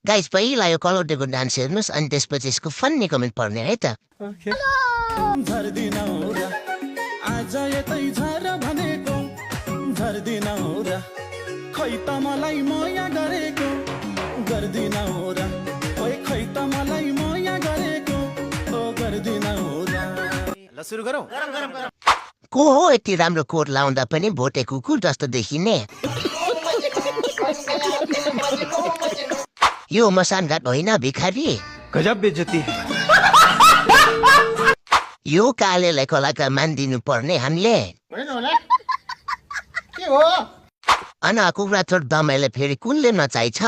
guys पहिला यो कलौटेको dance हेर्नुहोस् अनि त्यसपछि यसको फन्नी कमेन्ट पढ्ने है त आज यतै झर भनेको झर्दिन हो र खै त मलाई माया गरेको गर्दिन हो र ओइ खै त मलाई माया गरेको ओ गर्दिन हो र ल सुरु गरौँ को हो यति राम्रो कोट लाउँदा पनि भोटे कुकुर जस्तो देखिने यो मसानघाट होइन भिखारी गजब बेइज्जती यो कालेलाई कलाकार मानिदिनु पर्ने हामीले अन कुखुरा चोट दमाईलाई फेरि कुनले नचाहिन्छ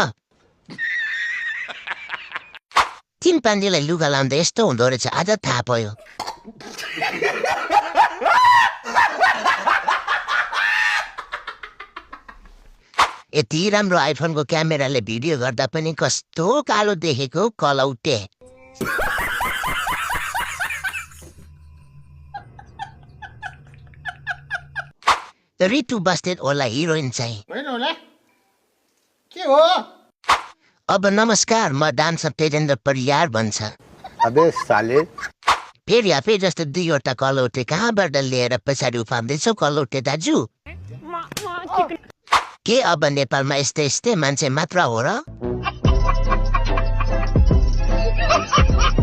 चिम्पान्जीलाई लुगा लाउँदा यस्तो हुँदो रहेछ आज थाहा पायो यति राम्रो आइफोनको क्यामेराले भिडियो गर्दा पनि कस्तो कालो देखेको कलौटे रितु बस्नेत होला हिरोइन चाहिँ के हो अब नमस्कार म डान्सर तेजेन्द्र परियार भन्छ अबे साले फेरि आफै जस्तो दुईवटा कलौटे कहाँबाट लिएर पछाडि उफार्दैछौ कलौटे दाजु के अब नेपालमा यस्तै यस्तै मान्छे मात्र हो र